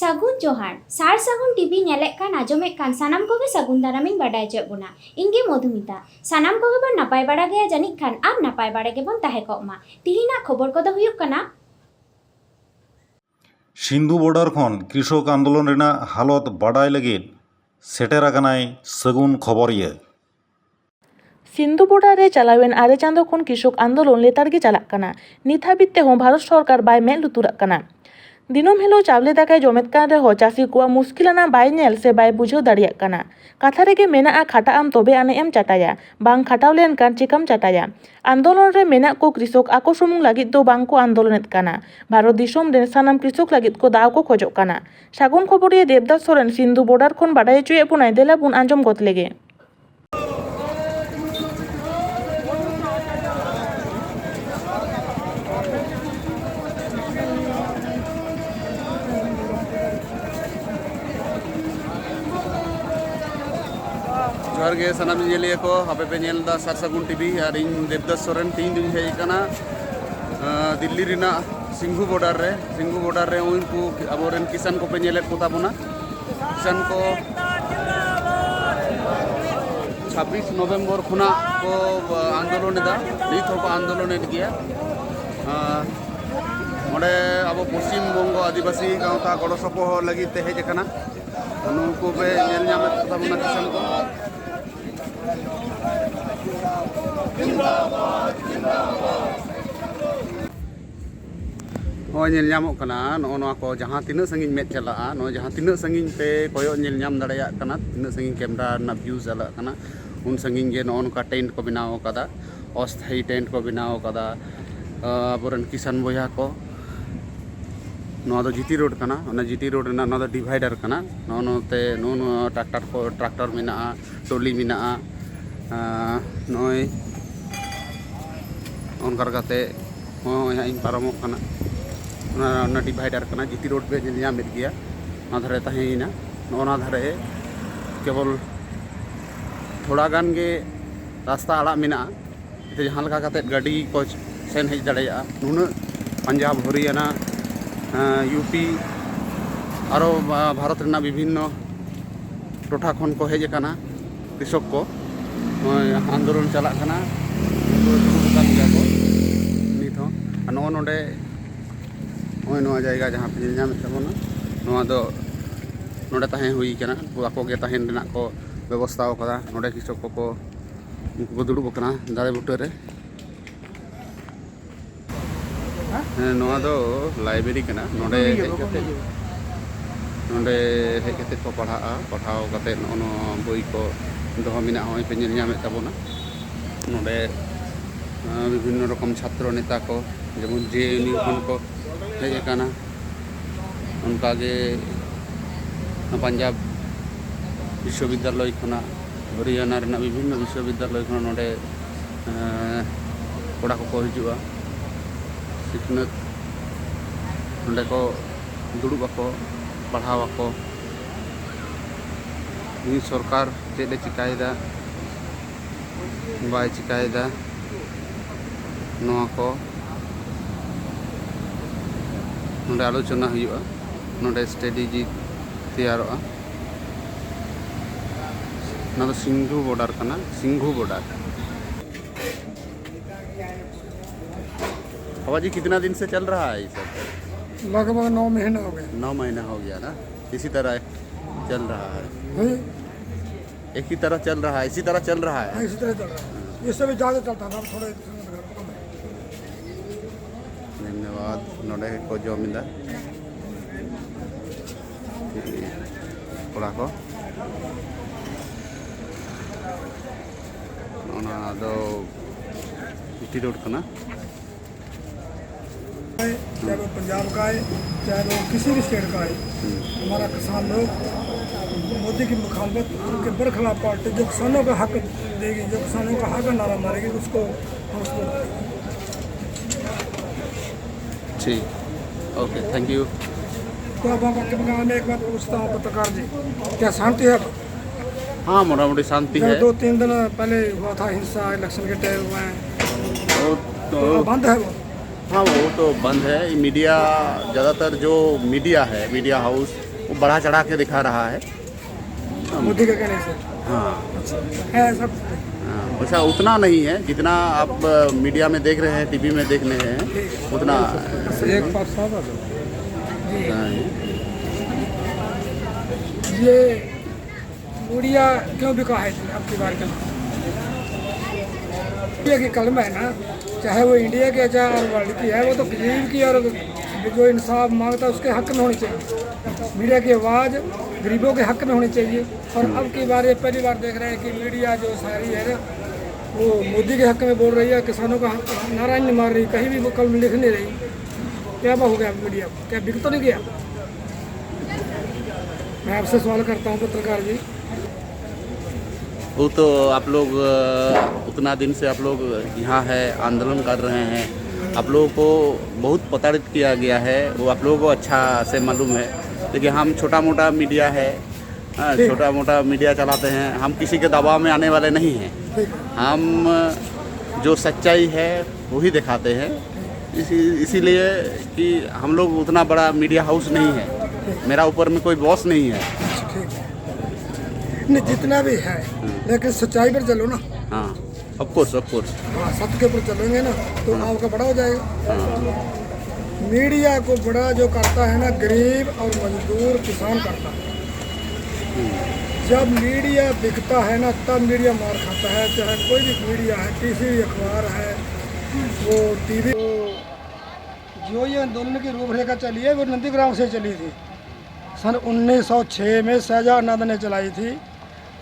सागुन जोहार सार सागुन टीवी नेलेक कान आजमेक कान सानाम कोगे सागुन दारामिन बाडाय च बोना इंगे मधुमिता सानाम कोगे बन नापाय बाड़ा गया जानिक खान आर नापाय बाड़ा गे बन ताहे कोमा तिहिना खबर कोदो हुयुक काना सिंधु बॉर्डर खन कृषक आंदोलन रेना हालत बाडाय लगिद सेटेर आकानाय सागुन खबरिया सिंधु बॉर्डर रे चलावेन आरे चांदो खन कृषक आंदोलन लेतार गे चालाक काना नित हाबित तेहों भारत सरकार बाय मेद लुतुराक काना दिनम हिलो चावले दाकाय जमेद कान रेहो चासी कुआ मुश्किलाना बाय नेल से बाय बुझाव दाड़ियाक काना कथा रेगे मेनाआ खाटा आम तबे आने एम चाटाया बांग खाटाव लेन कान चिकाम चाटाया आंदोलन रे मेनाक को कृषक आको सुमुंग लागिद दो बांग को आंदोलनेद काना भारत दिसोम रे सानाम कृषक लागिद को दाव को खोजोग काना सागुन खबरिया देवदास सोरेन सिंधु बॉर्डर खन बाडाय हचुए बुनाय देला बुन आंजम गत लेगे जोहार गे सानाम जेलिया को हापे पे नेल दा सार सागुन टीवी और इन देवदास सोरेन तीन दिन हेज काना दिल्ली रिना सिंघु बॉर्डर रे उनको अबोरेन किसान को पे नेले कोता बना किसान को 26 नवंबर खुना को आंदोलन दा नित को आंदोलन गया मोडे अब पश्चिम बंग आदिवासी गाँवता गड़ सपह लगी ते हेज काना उनको पे नेल नाम कोता बना किसान को नेल नामोग काना नोआ को जहाँ तीना संगिन मेद चला जहाँ तीना संगिन पे कोयो नेल नाम दाड़ेया काना तीना संगिन कैमरा ना व्यू चला काना उन संगिन गे नोका टेंट को बनाव कादा अस्थायी टेंट को बनाव कादा अबोरन किसान बया को नोआ दो जीटी रोड काना जीटी रोड ना नोआ दो डिवाइडर काना नोते ट्रैक्टर मेना टोली मेना नॉय उनकर गाते इन पारमों काना डिवाइडर काना जीटी रोड पे नामेद गया धारे तहेना नोना धारे केवल थोड़ा गान गे रास्ता आड़ा मेना जहाँ लगा काते गाड़ी को सेन हेज दाड़ेया नुना पंजाब हरियाणा यूपी आरो भारत रेना विभिन्न टोठा खन को हेज काना कृषक को आंदोलन चला काना नित हो नोडे नोआ जायगा जहाँ पे नेल नामेद ताबोना नोआ दो नोडे ताहें हुई काना आको गे ताहेन रेना को व्यवस्था कदा नोडे कृषक को उनको को दुड़ुब काना दारे बुटा रे नोआ दो लाइब्रेरी काना नोडे हेज कते को पढ़ाव कते नो बई को दो मेना होय पे नेल नामेद ताबोना नोडे विभिन्न रकम छात्र नेता को जेमन जेएनयू खन को हेज काना उनका गे पंजाब विश्वविद्यालय खना हरियाणा रेना विभिन्न विश्वविद्यालय खना नोडे कोड़ा को हिजुआ सिखनत नोडे को दुड़ुबाको पढ़ावाको सरकार चेदे चिकायदा बाय चिकायदा नोआ को नोडे आलोचना हुआ नोडे स्ट्रेटेजी तैयारोआ ना तो सिंधु बॉर्डर काना सिंघु बॉर्डर बाबा जी कितना दिन से चल रहा है ये सब लगभग 9 महीना हो गए 9 महीना हो गया ना इसी तरह चल रहा है एक ही तरह चल रहा है इसी तरह चल रहा है इसी तरह चल रहा है इससे भी ज़्यादा चलता था थोड़े धन्यवाद नोडे को जमींदार कोड़ा को जीटी रोड का चाहे वो पंजाब का है चाहे वो किसी भी स्टेट का है हमारा किसान लोग मोदी की मुखालफत उनके बरखिलाफ पार्टी जो किसानों का हक देगी जो किसानों का हक नारा मारेगी उसको हम उसको ठीक ओके थैंक यू तो अब हम आपके बगान में एक बात पूछता हूँ पत्रकार जी क्या शांति है हाँ मोटा मोटी शांति है 2-3 दिन पहले हुआ था हिंसा इलेक्शन के टाइम हुआ है तो बंद है वो हाँ वो तो बंद है मीडिया ज़्यादातर जो मीडिया है मीडिया हाउस वो बढ़ा चढ़ा के दिखा रहा है। मोदी के कहने से हाँ है सब। वैसा उतना नहीं है जितना आप मीडिया में देख रहे हैं, टीवी में देख रहे हैं, उतना एक पास सादा दो। नहीं। ये मीडिया क्यों बिका है आपकी बार के इंडिया की कलम है ना, चाहे वो इंडिया की है चाहे और वर्ल्ड की है, वो तो गरीब की और जो इंसाफ मांगता है उसके हक में होनी चाहिए। मीडिया की आवाज़ गरीबों के हक में होनी चाहिए। और अब की बार ये पहली बार देख रहे हैं कि मीडिया जो सारी है ना वो मोदी के हक में बोल रही है, किसानों का नारा नहीं मार रही, कहीं भी वो कलम लिख नहीं रही। क्या हो गया मीडिया, क्या बिक तो नहीं गया? मैं आपसे सवाल करता हूँ पत्रकार जी। वो तो आप लोग उतना दिन से आप लोग यहाँ है, आंदोलन कर रहे हैं, आप लोगों को बहुत प्रताड़ित किया गया है, वो आप लोगों को अच्छा से मालूम है। देखिए हम छोटा मोटा मीडिया है, छोटा मोटा मीडिया चलाते हैं, हम किसी के दबाव में आने वाले नहीं हैं। हम जो सच्चाई है वही दिखाते हैं। इसीलिए कि हम लोग उतना बड़ा मीडिया हाउस नहीं है, मेरा ऊपर में कोई बॉस नहीं है। ठीक है, नहीं जितना भी है लेकिन सच्चाई पर चलो ना। हाँ ऑफ कोर्स हाँ, सत्य के ऊपर चलेंगे ना तो आपका बड़ा हो जाएगा। मीडिया को बड़ा जो करता है ना गरीब और मजदूर किसान करता है। जब मीडिया बिकता है ना तब मीडिया मार खाता है। चाहे कोई भी मीडिया है, किसी भी अखबार है, वो टीवी, जो ये आंदोलन की रूपरेखा चली है वो नंदीग्राम से चली थी। सन 1906 में सहजानंद ने चलाई थी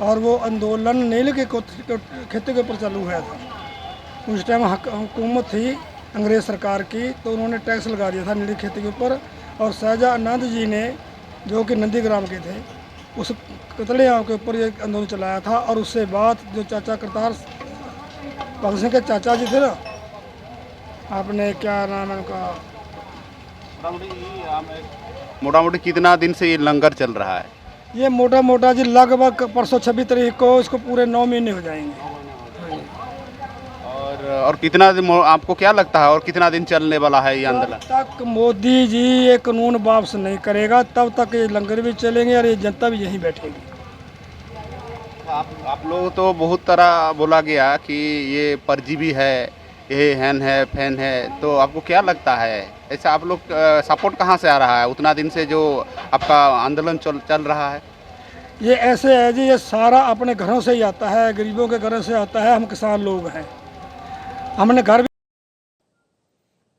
और वो आंदोलन नील की खेती के ऊपर चालू हुआ था। उस टाइम हुकूमत थी अंग्रेज़ सरकार की, तो उन्होंने टैक्स लगा दिया था नीली खेती के ऊपर। और सहजानंद जी ने जो कि नंदीग्राम के थे उस कतलेआम के ऊपर ये आंदोलन चलाया था। और उससे बाद जो चाचा करतार भगत सिंह के चाचा जी थे ना, आपने क्या नाम है उनका, मोटा मोटी कितना दिन से ये लंगर चल रहा है? ये मोटा मोटा जी लगभग परसों 26 तारीख को इसको पूरे 9 महीने हो जाएंगे। और कितना दिन आपको क्या लगता है और कितना दिन चलने वाला है ये आंदोलन? जब तक मोदी जी ये कानून वापस नहीं करेगा तब तक ये लंगर भी चलेंगे और ये जनता भी यहीं बैठेगी। आप लोग तो बहुत तरह बोला गया कि ये परजीवी है, ये हैन है, फैन है, तो आपको क्या लगता है ऐसा आप लोग सपोर्ट कहाँ से आ रहा है उतना दिन से जो आपका आंदोलन चल रहा है? ये ऐसे है जी, ये सारा अपने घरों से ही आता है, गरीबों के घरों से आता है। हम किसान लोग हैं, हमने घर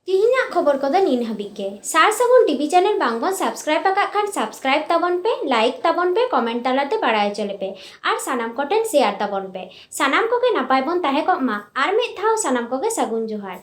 तिहिना खबर को नीन हबीके सार सगुन टीवी चैनल बांगबन सब्सक्राइब आका खान सब्सक्राइब ताबन पे, लाइक ताबन पे, कमेंट तालाते बाड़ाय चले पे और सानाम कोटेन शेयर ताबन पे। सानाम को के नापाय बन ताहे को मा और मिद थाव सानाम को के सगुन जोहार।